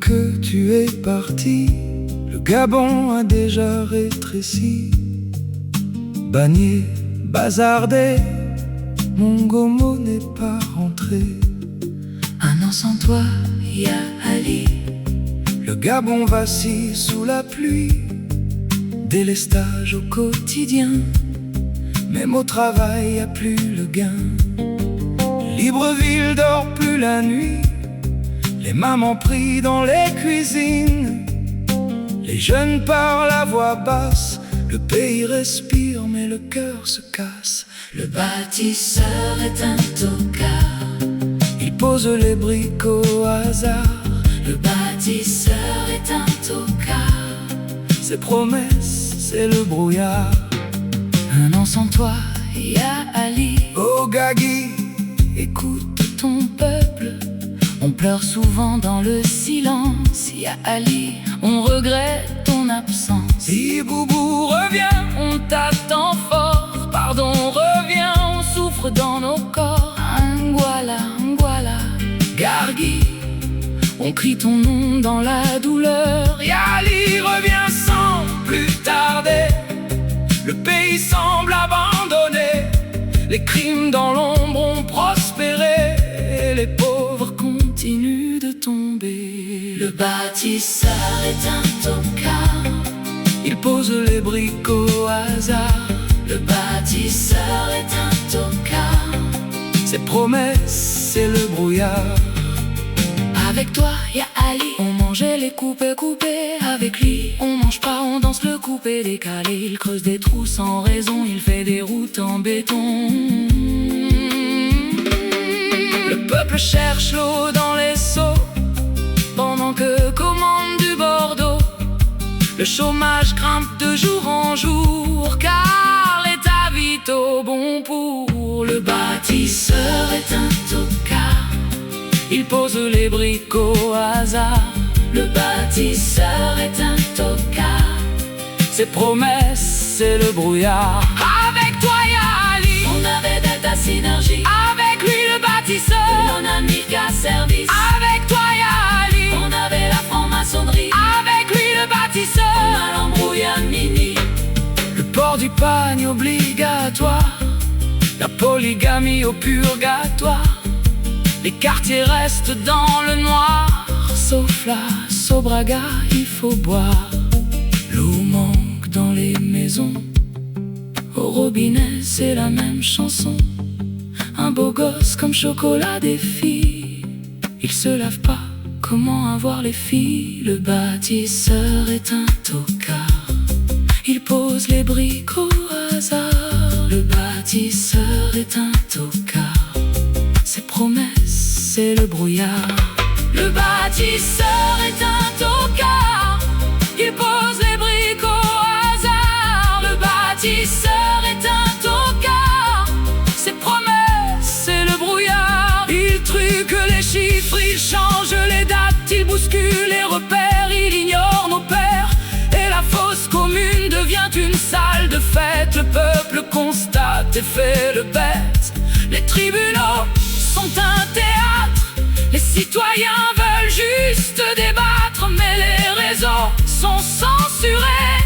que tu es parti, le Gabon a déjà rétréci. Bagné, bazardé, mon Gomo n'est pas rentré. Un an sans toi, ya Ali. Le Gabon vacille sous la pluie, délestage au quotidien. Même au travail y'a plus le gain. Libreville dort plus la nuit, les mamans prient dans les cuisines. Les jeunes parlent à voix basse, le pays respire mais le cœur se casse. Le bâtisseur est un tocard, Il pose les briques au hasard. le bâtisseur est un tocard. Ses promesses, c'est le brouillard. Un an sans toi, ya Ali. Oh Gagui, écoute, Ton peuple, on pleure souvent dans le silence, ya Ali. On regrette ton absence. si Boubou revient, On t'attend fort, pardon, reviens, on souffre dans nos corps. Anguala, Anguala, Gargui, on crie ton nom dans la douleur. Yali revient sans plus tarder. Le pays semble abandonné, les crimes dans l'ombre ont prospéré, et les pauvres continuent de tomber. Le bâtisseur est un tocard, Il pose les briques au hasard. le bâtisseur est un tocard. Ses promesses, c'est le brouillard. Avec toi, ya Ali, on mangeait les coupés coupés. Avec lui, on mange pas, on danse le coupé décalé. Il creuse des trous sans raison, il fait des routes en béton. Le peuple cherche l'eau dans les seaux, pendant que commande du Bordeaux. Le chômage grimpe de jour en jour, car l'État vit au bon pour. Le bâtisseur est un tocard, Il pose les briques au hasard. le bâtisseur est un tocard. Ses promesses, c'est le brouillard. Avec toi, Yali, On avait d'être à synergie, avec lui le bâtisseur. mon ami à service. Avec toi, Yali, On avait la franc-maçonnerie, avec lui le bâtisseur. on a l'embrouille à mini. Le port du pagne obligatoire, la polygamie au purgatoire. Les quartiers restent dans le noir, sauf la Sobraga, il faut boire. L'eau manque dans les maisons, au robinet c'est la même chanson. Un beau gosse comme chocolat des filles, il se lave pas, comment avoir les filles? Le bâtisseur est un tocard, il pose les briques au hasard. Le bâtisseur est un tocard, ses promesses, c'est le brouillard. Le bâtisseur est un tocard, il pose les briques au hasard. Le bâtisseur est un tocard, ses promesses, c'est le brouillard. Il truque les chiffres, il change les dates, il bouscule les repères, il ignore nos pères. Et la fosse commune devient une salle de fête. Le peuple constate et fait le bête. Les tribunaux sont un théâtre, les citoyens veulent juste débattre, mais les réseaux sont censurés.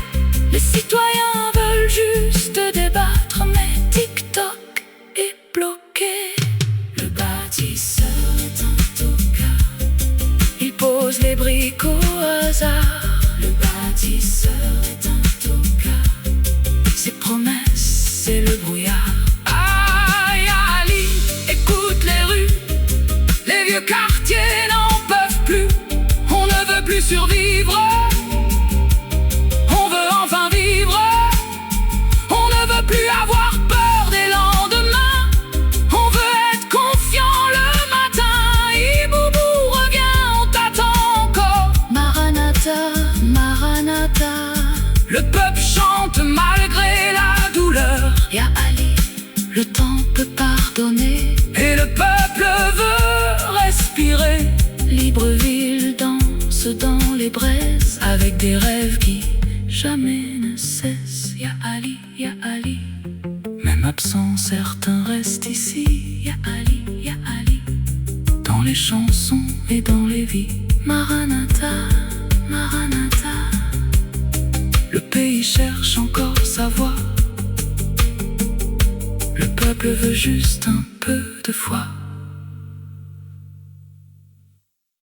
Les citoyens veulent juste débattre, mais TikTok est bloqué. Le bâtisseur est un tocard, il pose les briques au hasard. Le bâtisseur est un tocard, ses promesses, c'est le brouillard. Aïe Ali, écoute les rues, les vieux quartiers n'en peuvent plus. On ne veut plus survivre, on veut enfin vivre. On ne veut plus avoir peur des lendemains, on veut être confiant le matin. Iboubou revient, on t'attend encore. Maranatha, Maranatha, Le peuple chante malgré la douleur, ya Ali, le temps peut pardonner. et le peuple veut respirer. Libreville danse dans les braises, Avec des rêves qui jamais ne cesse. Ya Ali, ya Ali, même absents, certains restent ici. ya Ali, ya Ali. Dans les chansons et dans les vies, Maranatha, Maranatha. Le pays cherche encore sa voix. Le peuple veut juste un peu de foi.